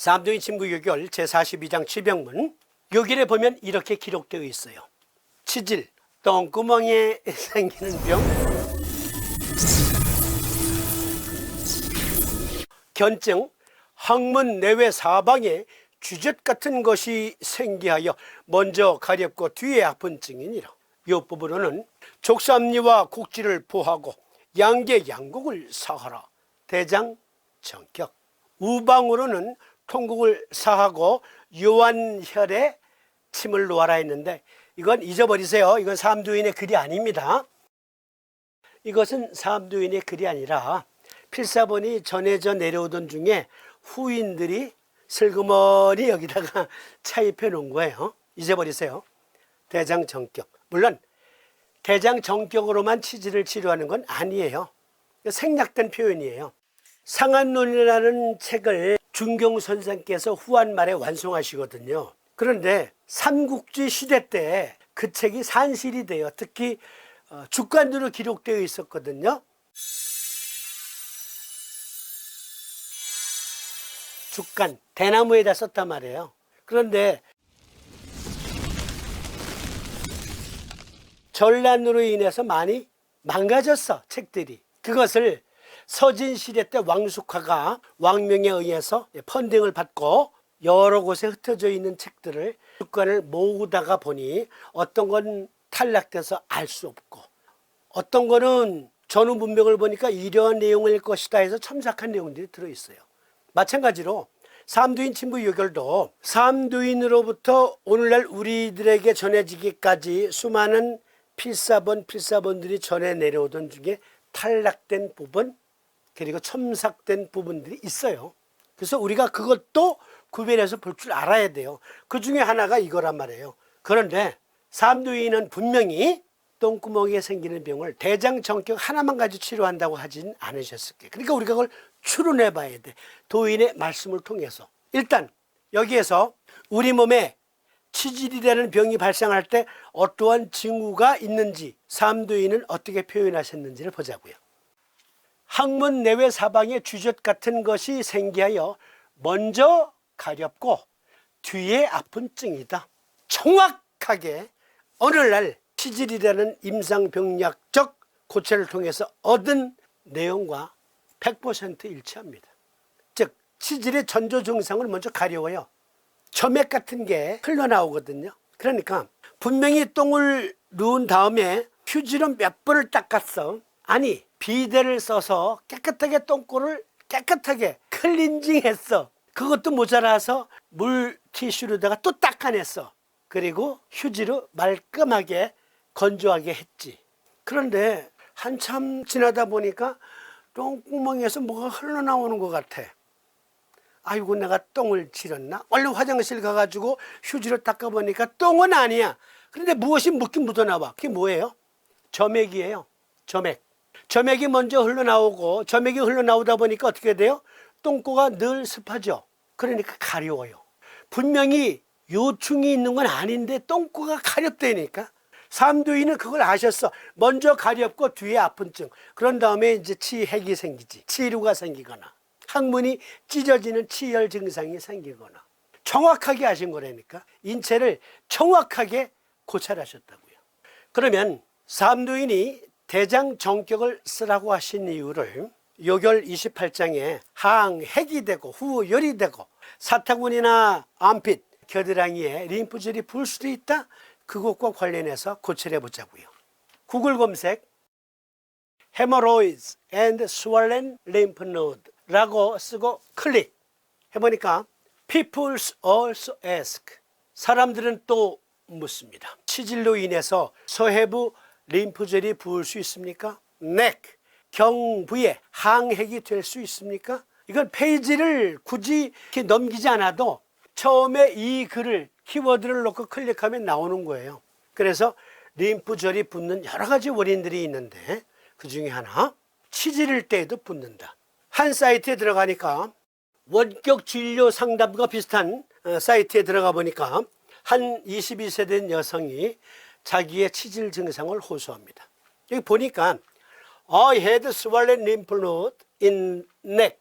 삼두인 침구요결 제42장 질병문 요결에 보면 이렇게 기록되어 있어요. 치질, 똥구멍에 생기는 병, 견증, 항문 내외 사방에 쥐젖 같은 것이 생기하여 먼저 가렵고 뒤에 아픈 증이니라. 이 부분으로는 족삼리와 국지를 보하고 양계 양곡을 사하라. 대장 정격. 우방으로는 통곡을 사하고 요한혈에 침을 놓아라 했는데 이건 잊어버리세요. 이건 삼두인의 글이 아닙니다. 이것은 삼두인의 글이 아니라 필사본이 전해져 내려오던 중에 후인들이 슬그머니 여기다가 차입해 놓은 거예요. 잊어버리세요. 대장정격. 물론 대장정격으로만 치질을 치료하는 건 아니에요. 생략된 표현이에요. 상한론이라는 책을 준경 선생께서 후한 말에 완성하시거든요. 그런데 삼국지 시대 때 그 책이 산실이 돼요. 특히 주간으로 기록되어 있었거든요. 주간, 대나무에다 썼단 말이에요. 그런데 전란으로 인해서 많이 망가졌어, 책들이. 그것을 서진시대 때 왕숙화가 왕명에 의해서 펀딩을 받고 여러 곳에 흩어져 있는 책들을 주간을 모으다가 보니 어떤 건 탈락돼서 알 수 없고 어떤 거는 전후 문명을 보니까 이러한 내용일 것이다 해서 첨삭한 내용들이 들어있어요. 마찬가지로 삼두인 침구 요결도 삼두인으로부터 오늘날 우리들에게 전해지기까지 수많은 필사본들이 전해 내려오던 중에 탈락된 부분 그리고 첨삭된 부분들이 있어요. 그래서 우리가 그것도 구별해서 볼 줄 알아야 돼요. 그 중에 하나가 이거란 말이에요. 그런데 삼두인은 분명히 똥구멍에 생기는 병을 대장정격 하나만 가지고 치료한다고 하진 않으셨을 거예요. 그러니까 우리가 그걸 추론해 봐야 돼. 도인의 말씀을 통해서. 일단 여기에서 우리 몸에 치질이라는 병이 발생할 때 어떠한 징후가 있는지 삼두인은 어떻게 표현하셨는지를 보자고요. 항문 내외 사방에 쥐젖 같은 것이 생기하여 먼저 가렵고 뒤에 아픈 증이다. 정확하게 오늘날 치질이라는 임상병약적 고찰을 통해서 얻은 내용과 100% 일치합니다. 즉 치질의 전조 증상을 먼저 가려워요. 점액 같은 게 흘러나오거든요. 그러니까 분명히 똥을 누운 다음에 휴지로 몇 번을 닦았어. 아니 비데를 써서 깨끗하게 똥꼬를 깨끗하게 클린징했어. 그것도 모자라서 물티슈로다가 또 닦아냈어. 그리고 휴지로 말끔하게 건조하게 했지. 그런데 한참 지나다 보니까 똥구멍에서 뭐가 흘러나오는 것 같아. 아이고 내가 똥을 치렀나? 얼른 화장실 가가지고 휴지로 닦아보니까 똥은 아니야. 그런데 무엇이 묻긴 묻어나와. 그게 뭐예요? 점액이에요. 점액. 점액이 먼저 흘러나오고 점액이 흘러나오다 보니까 어떻게 돼요? 똥꼬가 늘 습하죠. 그러니까 가려워요. 분명히 요충이 있는 건 아닌데 똥꼬가 가렵다니까. 삼두인은 그걸 아셨어. 먼저 가렵고 뒤에 아픈 증. 그런 다음에 이제 치핵이 생기지. 치루가 생기거나 항문이 찢어지는 치열 증상이 생기거나. 정확하게 아신 거라니까. 인체를 정확하게 고찰하셨다고요. 그러면 삼두인이 대장정격을 쓰라고 하신 이유를 요결 28장에 항핵이 되고 후열이 되고 사타구니나 암핏, 겨드랑이에 림프절이 부을 수도 있다. 그것과 관련해서 고찰해 보자고요. 구글 검색 hemorrhoids and swollen lymph node라고 쓰고 클릭 해보니까 people also ask 사람들은 또 묻습니다. 치질로 인해서 서해부 림프절이 부을 수 있습니까? neck 경부에 항핵이 될 수 있습니까? 이건 페이지를 굳이 이렇게 넘기지 않아도 처음에 이 글을 키워드를 넣고 클릭하면 나오는 거예요. 그래서 림프절이 붓는 여러 가지 원인들이 있는데 그 중에 하나 치질일 때에도 붓는다. 한 사이트에 들어가니까 원격 진료 상담과 비슷한 사이트에 들어가 보니까 한 22세 된 여성이 자기의 치질 증상을 호소합니다. 여기 보니까 I had swollen lymph node in neck.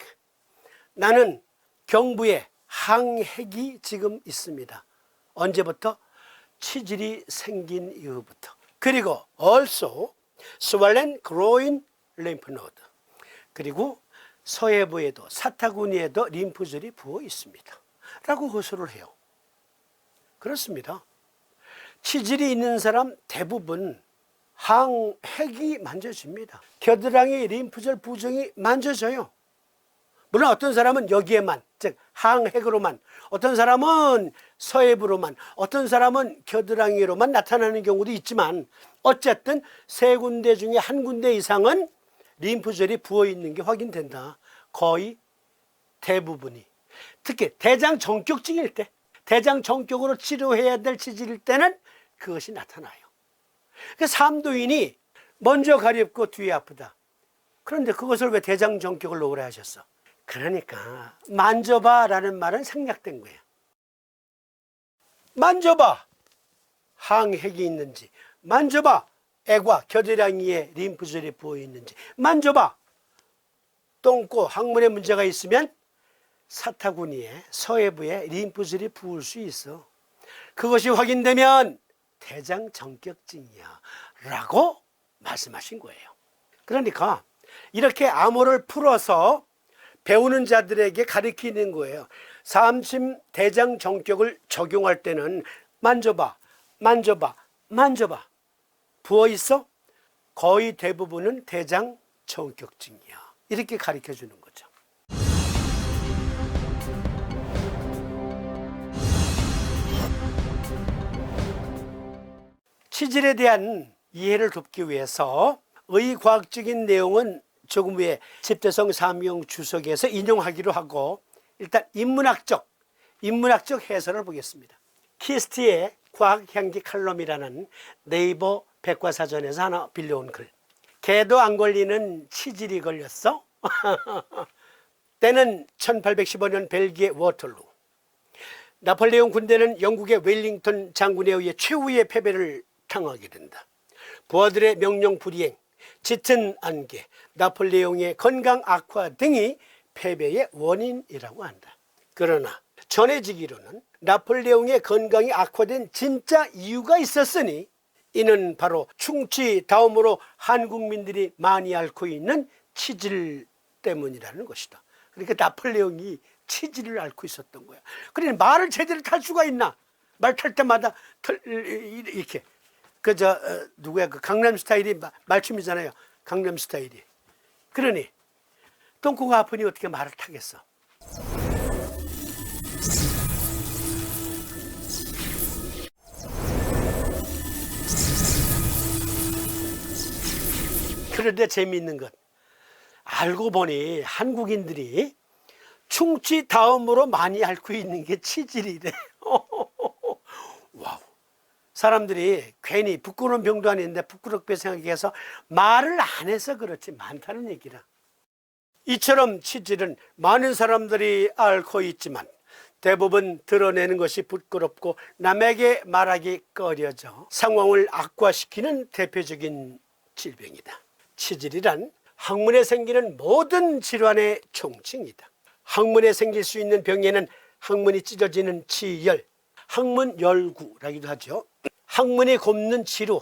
나는 경부에 항핵이 지금 있습니다. 언제부터? 치질이 생긴 이후부터. 그리고 also swollen groin lymph node. 그리고 서해부에도 사타구니에도 림프절이 부어 있습니다. 라고 호소를 해요. 그렇습니다. 치질이 있는 사람 대부분 항핵이 만져집니다. 겨드랑이 림프절 부종이 만져져요. 물론 어떤 사람은 여기에만, 즉 항핵으로만, 어떤 사람은 서해부로만, 어떤 사람은 겨드랑이로만 나타나는 경우도 있지만 어쨌든 세 군데 중에 한 군데 이상은 림프절이 부어있는 게 확인된다. 거의 대부분이. 특히 대장정격증일 때, 대장정격으로 치료해야 될 치질일 때는 그것이 나타나요. 그러니까 삼도인이 먼저 가렵고 뒤에 아프다. 그런데 그것을 왜 대장정격을 놓으라 하셨어? 그러니까 만져봐 라는 말은 생략된 거예요. 만져봐, 항핵이 있는지, 만져봐, 애과 겨드랑이에 림프절이 부어 있는지, 만져봐, 똥꼬 항문에 문제가 있으면 사타구니에 서해부에 림프절이 부을 수 있어. 그것이 확인되면 대장정격증이야 라고 말씀하신 거예요. 그러니까 이렇게 암호를 풀어서 배우는 자들에게 가르치는 거예요. 삼심 대장정격을 적용할 때는 만져봐, 만져봐, 만져봐. 부어있어? 거의 대부분은 대장정격증이야. 이렇게 가르쳐 주는 거죠. 치질에 대한 이해를 돕기 위해서 의과학적인 내용은 조금 후에 집대성 삼용 주석에서 인용하기로 하고 일단 인문학적 해설을 보겠습니다. 키스티의 과학향기 칼럼이라는 네이버 백과사전에서 하나 빌려온 글. 개도 안 걸리는 치질이 걸렸어? 때는 1815년 벨기에 워털루. 나폴레옹 군대는 영국의 웰링턴 장군에 의해 최후의 패배를 당하게 된다. 부하들의 명령 불이행, 짙은 안개, 나폴레옹의 건강 악화 등이 패배의 원인이라고 한다. 그러나 전해지기로는 나폴레옹의 건강이 악화된 진짜 이유가 있었으니 이는 바로 충치 다음으로 한국민들이 많이 앓고 있는 치질 때문이라는 것이다. 그러니까 나폴레옹이 치질을 앓고 있었던 거야. 그러니 말을 제대로 탈 수가 있나? 말 탈 때마다 이렇게 누구야 그 강남 스타일이 말춤이잖아요. 강남 스타일이. 그러니 똥꼬가 아프니 어떻게 말을 타겠어? 그런데 재미있는 건 알고 보니 한국인들이 충치 다음으로 많이 앓고 있는 게 치질이래. 와우. 사람들이 괜히 부끄러운 병도 아닌데 부끄럽게 생각해서 말을 안 해서 그렇지 많다는 얘기라. 이처럼 치질은 많은 사람들이 앓고 있지만 대부분 드러내는 것이 부끄럽고 남에게 말하기 꺼려져 상황을 악화시키는 대표적인 질병이다. 치질이란 항문에 생기는 모든 질환의 총칭이다. 항문에 생길 수 있는 병에는 항문이 찢어지는 치열, 항문열구라기도 하죠. 항문이 곱는 치루,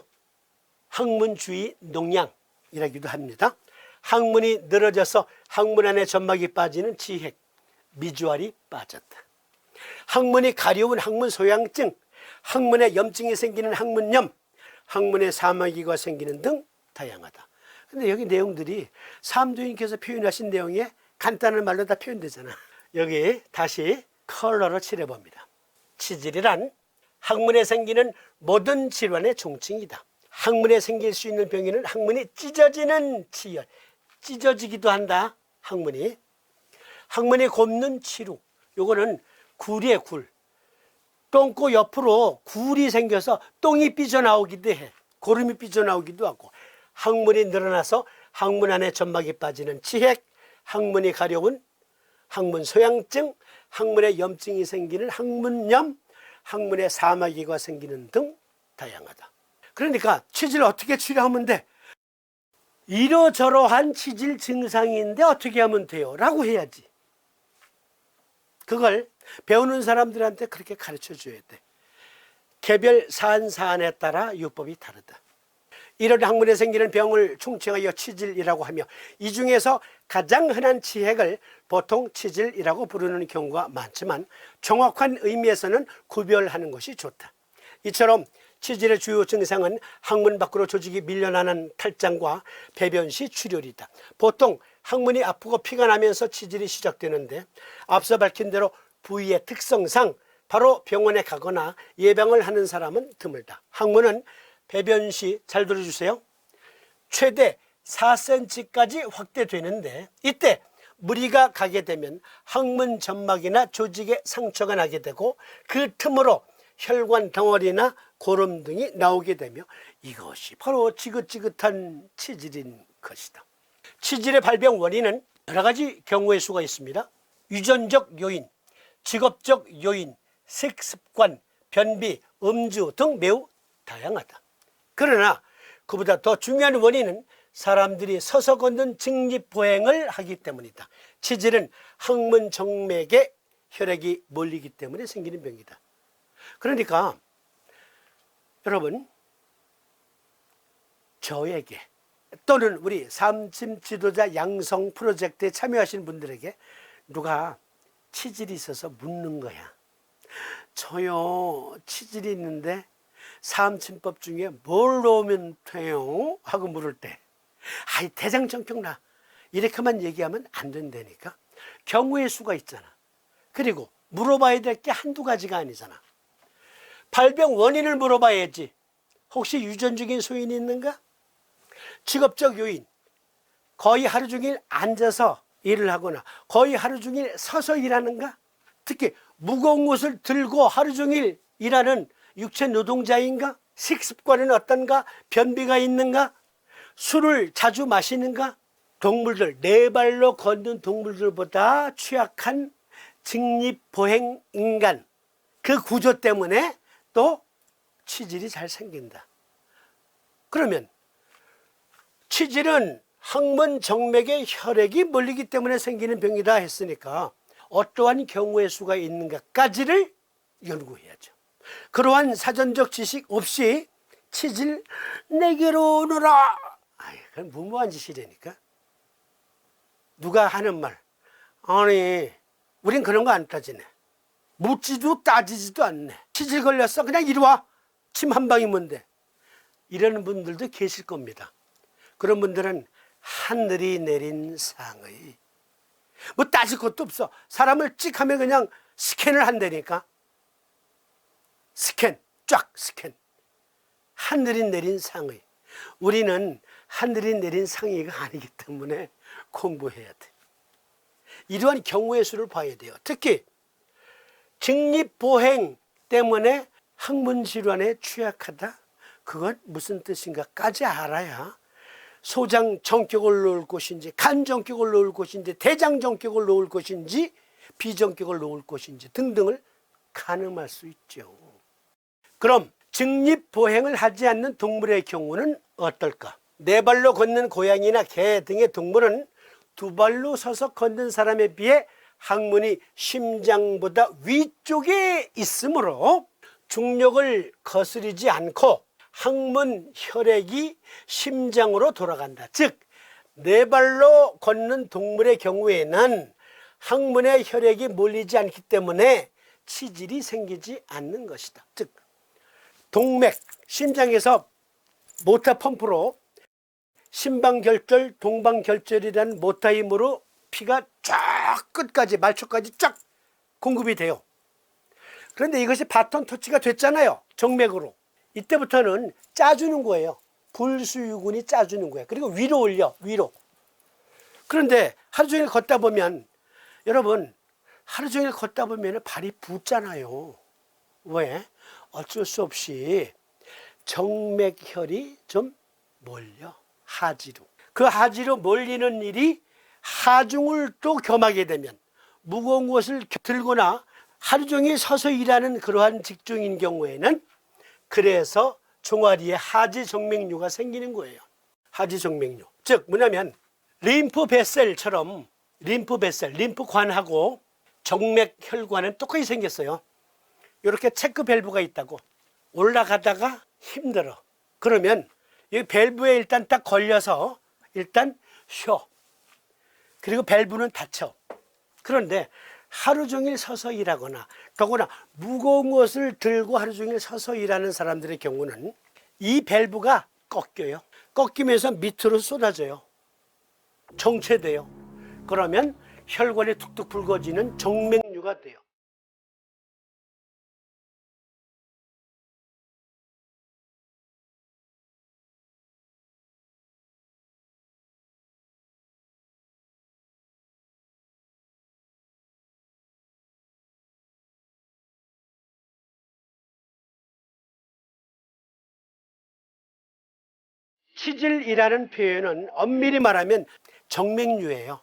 항문 주위 농양이라기도 합니다. 항문이 늘어져서 항문 안에 점막이 빠지는 치핵, 미주알이 빠졌다. 항문이 가려운 항문 소양증, 항문에 염증이 생기는 항문염, 항문에 사마귀가 생기는 등 다양하다. 근데 여기 내용들이 삼도인께서 표현하신 내용에 간단한 말로 다 표현되잖아. 여기 다시 컬러로 칠해봅니다. 치질이란 항문에 생기는 모든 질환의 종칭이다. 항문에 생길 수 있는 병에는 항문이 찢어지는 치열, 찢어지기도 한다. 항문이 곱는 치루, 요거는 굴이에요. 굴. 똥꼬 옆으로 굴이 생겨서 똥이 삐져나오기도 해. 고름이 삐져나오기도 하고, 항문이 늘어나서 항문 안에 점막이 빠지는 치핵, 항문이 가려운 항문 소양증, 항문에 염증이 생기는 항문염, 항문에 사마귀가 생기는 등 다양하다. 그러니까 치질을 어떻게 치료하면 돼? 이러저러한 치질 증상인데 어떻게 하면 돼요? 라고 해야지. 그걸 배우는 사람들한테 그렇게 가르쳐 줘야 돼. 개별 사안에 따라 요법이 다르다. 이런 항문에 생기는 병을 총칭하여 치질이라고 하며 이 중에서 가장 흔한 치핵을 보통 치질이라고 부르는 경우가 많지만 정확한 의미에서는 구별하는 것이 좋다. 이처럼 치질의 주요 증상은 항문 밖으로 조직이 밀려나는 탈장과 배변 시 출혈이다. 보통 항문이 아프고 피가 나면서 치질이 시작되는데 앞서 밝힌 대로 부위의 특성상 바로 병원에 가거나 예방을 하는 사람은 드물다. 항문은 배변 시, 잘 들어주세요, 최대 4cm까지 확대되는데 이때 무리가 가게 되면 항문 점막이나 조직에 상처가 나게 되고 그 틈으로 혈관 덩어리나 고름 등이 나오게 되며 이것이 바로 지긋지긋한 치질인 것이다. 치질의 발병 원인은 여러 가지 경우의 수가 있습니다. 유전적 요인, 직업적 요인, 식습관, 변비, 음주 등 매우 다양하다. 그러나 그보다 더 중요한 원인은 사람들이 서서 걷는 직립보행을 하기 때문이다. 치질은 항문 정맥에 혈액이 몰리기 때문에 생기는 병이다. 그러니까 여러분, 저에게 또는 우리 삶짐 지도자 양성 프로젝트에 참여하신 분들에게 누가 치질이 있어서 묻는 거야. 저요, 치질이 있는데 삶침법 중에 뭘 넣으면 돼요? 하고 물을 때 아이, 대장정경 나, 이렇게만 얘기하면 안 된다니까. 경우의 수가 있잖아. 그리고 물어봐야 될 게 한두 가지가 아니잖아. 발병 원인을 물어봐야지. 혹시 유전적인 소인이 있는가? 직업적 요인, 거의 하루 종일 앉아서 일을 하거나 거의 하루 종일 서서 일하는가? 특히 무거운 것을 들고 하루 종일 일하는 육체 노동자인가? 식습관은 어떤가? 변비가 있는가? 술을 자주 마시는가? 동물들, 네 발로 걷는 동물들보다 취약한 직립보행 인간, 그 구조 때문에 또 치질이 잘 생긴다. 그러면 치질은 항문 정맥에 혈액이 몰리기 때문에 생기는 병이다 했으니까 어떠한 경우의 수가 있는가까지를 연구해야죠. 그러한 사전적 지식 없이 치질 내게로 오너라, 그건 무모한 짓이라니까. 누가 하는 말, 아니 우린 그런 거 안 따지네, 묻지도 따지지도 않네, 치질 걸렸어 그냥 이리 와, 침 한 방이면 돼, 이러는 분들도 계실 겁니다. 그런 분들은 하늘이 내린 상의, 뭐 따질 것도 없어. 사람을 찍 하면 그냥 스캔을 한다니까. 스캔, 쫙 스캔. 하늘이 내린 상의. 우리는 하늘이 내린 상의가 아니기 때문에 공부해야 돼. 이러한 경우의 수를 봐야 돼요. 특히 직립보행 때문에 항문 질환에 취약하다, 그건 무슨 뜻인가까지 알아야 소장 전격을 놓을 것인지, 간 전격을 놓을 것인지, 대장 전격을 놓을 것인지, 비전격을 놓을 것인지 등등을 가늠할 수 있죠. 그럼 직립보행을 하지 않는 동물의 경우는 어떨까? 네 발로 걷는 고양이나 개 등의 동물은 두 발로 서서 걷는 사람에 비해 항문이 심장보다 위쪽에 있으므로 중력을 거스르지 않고 항문 혈액이 심장으로 돌아간다. 즉, 네 발로 걷는 동물의 경우에는 항문에 혈액이 몰리지 않기 때문에 치질이 생기지 않는 것이다. 즉, 동맥, 심장에서 모타 펌프로 심방결절, 동방결절이라는 모타 힘으로 피가 쫙 끝까지, 말초까지 쫙 공급이 돼요. 그런데 이것이 바톤 터치가 됐잖아요, 정맥으로. 이때부터는 짜주는 거예요. 불수유근이 짜주는 거예요. 그리고 위로 올려, 위로. 그런데 하루 종일 걷다 보면, 여러분, 하루 종일 걷다 보면 발이 붓잖아요. 왜? 어쩔 수 없이 정맥혈이 좀 몰려, 하지로. 그 하지로 몰리는 일이 하중을 또 겸하게 되면, 무거운 것을 들거나 하루 종일 서서 일하는 그러한 직종인 경우에는, 그래서 종아리에 하지정맥류가 생기는 거예요. 하지정맥류. 즉 뭐냐면 림프 뱃셀처럼, 림프관하고 정맥 혈관은 똑같이 생겼어요. 이렇게 체크 밸브가 있다고. 올라가다가 힘들어. 그러면 이 밸브에 일단 딱 걸려서 일단 쉬어. 그리고 밸브는 닫혀. 그런데 하루 종일 서서 일하거나 더구나 무거운 것을 들고 하루 종일 서서 일하는 사람들의 경우는 이 밸브가 꺾여요. 꺾이면서 밑으로 쏟아져요. 정체돼요. 그러면 혈관이 툭툭 붉어지는 정맥류가 돼요. 치질이라는 표현은 엄밀히 말하면 정맥류예요.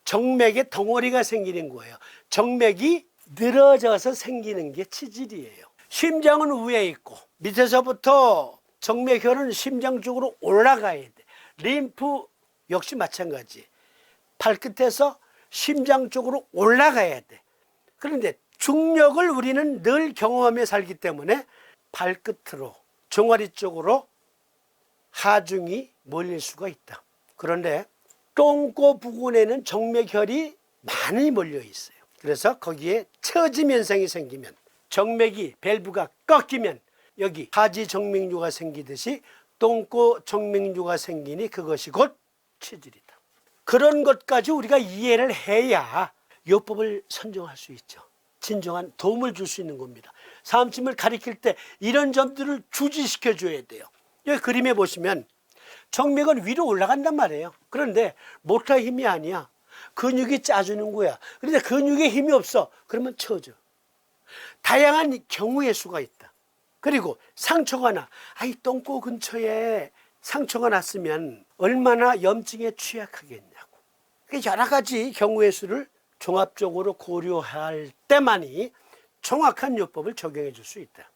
정맥에 덩어리가 생기는 거예요. 정맥이 늘어져서 생기는 게 치질이에요. 심장은 위에 있고 밑에서부터 정맥혈은 심장 쪽으로 올라가야 돼. 림프 역시 마찬가지. 발끝에서 심장 쪽으로 올라가야 돼. 그런데 중력을 우리는 늘 경험하며 살기 때문에 발끝으로 종아리 쪽으로 하중이 몰릴 수가 있다. 그런데 똥꼬 부근에는 정맥혈이 많이 몰려 있어요. 그래서 거기에 처짐 현상이 생기면 정맥이 밸브가 꺾이면 여기 하지 정맥류가 생기듯이 똥꼬 정맥류가 생기니 그것이 곧 치질이다. 그런 것까지 우리가 이해를 해야 요법을 선정할 수 있죠. 진정한 도움을 줄 수 있는 겁니다. 사암침을 가리킬 때 이런 점들을 주지시켜 줘야 돼요. 여기 그림에 보시면 정맥은 위로 올라간단 말이에요. 그런데 모터 힘이 아니야. 근육이 짜주는 거야. 그런데 근육에 힘이 없어. 그러면 처져. 다양한 경우의 수가 있다. 그리고 상처가 나. 이 똥꼬 근처에 상처가 났으면 얼마나 염증에 취약하겠냐고. 여러 가지 경우의 수를 종합적으로 고려할 때만이 정확한 요법을 적용해 줄 수 있다.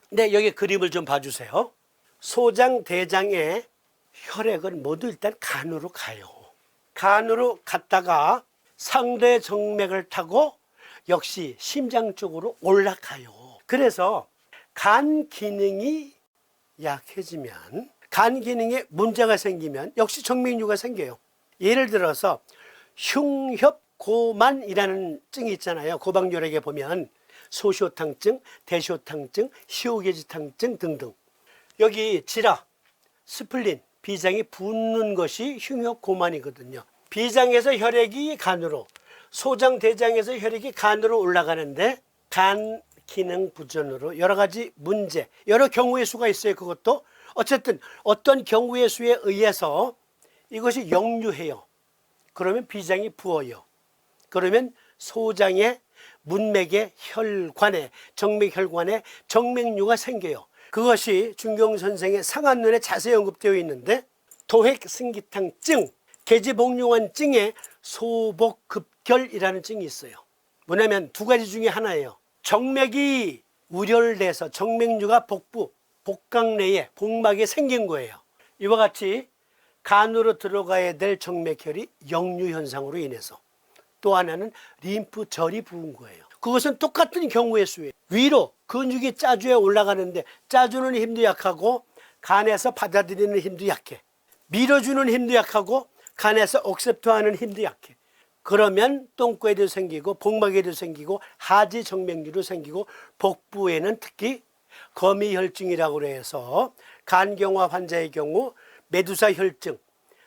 근데 여기 그림을 좀 봐주세요. 소장, 대장의 혈액은 모두 일단 간으로 가요. 간으로 갔다가 상대 정맥을 타고 역시 심장 쪽으로 올라가요. 그래서 간 기능이 약해지면, 간 기능에 문제가 생기면 역시 정맥류가 생겨요. 예를 들어서 흉협고만이라는 증이 있잖아요. 고박혈액에 보면 소시오탕증, 대시오탕증, 시오게지탕증 등등. 여기 지라, 스플린, 비장이 붓는 것이 흉협고만이거든요. 비장에서 혈액이 간으로, 소장, 대장에서 혈액이 간으로 올라가는데 간 기능 부전으로 여러 가지 문제, 여러 경우의 수가 있어요. 그것도 어쨌든 어떤 경우의 수에 의해서 이것이 역류해요. 그러면 비장이 부어요. 그러면 소장의 문맥의 혈관에, 정맥혈관에 정맥류가 생겨요. 그것이 준경 선생의 상한론에 자세히 언급되어 있는데 도획승기탕증, 계지복용환증에 소복급결이라는 증이 있어요. 뭐냐면 두 가지 중에 하나예요. 정맥이 우렬돼서 정맥류가 복부, 복강 내에 복막에 생긴 거예요. 이와 같이 간으로 들어가야 될 정맥혈이 역류 현상으로 인해서, 또 하나는 림프절이 부은 거예요. 그것은 똑같은 경우의 수예요. 위로 근육이 짜주에 올라가는데 짜주는 힘도 약하고 간에서 받아들이는 힘도 약해. 밀어주는 힘도 약하고 간에서 억셉트하는 힘도 약해. 그러면 똥꼬에도 생기고 복막에도 생기고 하지 정맥류도 생기고 복부에는 특히 거미혈증이라고 해서 간경화 환자의 경우 메두사 혈증,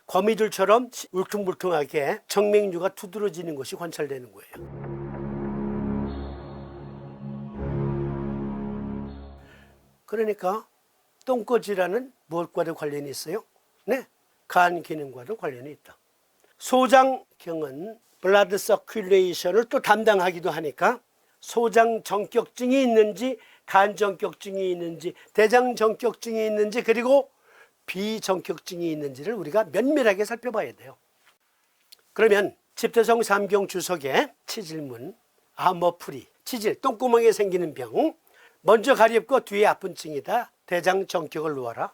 거미줄처럼 울퉁불퉁하게 정맥류가 두드러지는 것이 관찰되는 거예요. 그러니까 똥꼬 질환은 무엇과도 관련이 있어요? 네, 간 기능과도 관련이 있다. 소장경은 블라드 서큘레이션을 또 담당하기도 하니까 소장 정격증이 있는지, 간 정격증이 있는지, 대장 정격증이 있는지, 그리고 비정격증이 있는지를 우리가 면밀하게 살펴봐야 돼요. 그러면 집대성 3경 주석에 치질문, 암호풀이, 치질, 똥구멍에 생기는 병, 먼저 가렵고 뒤에 아픈 증이다. 대장 정격을 놓아라.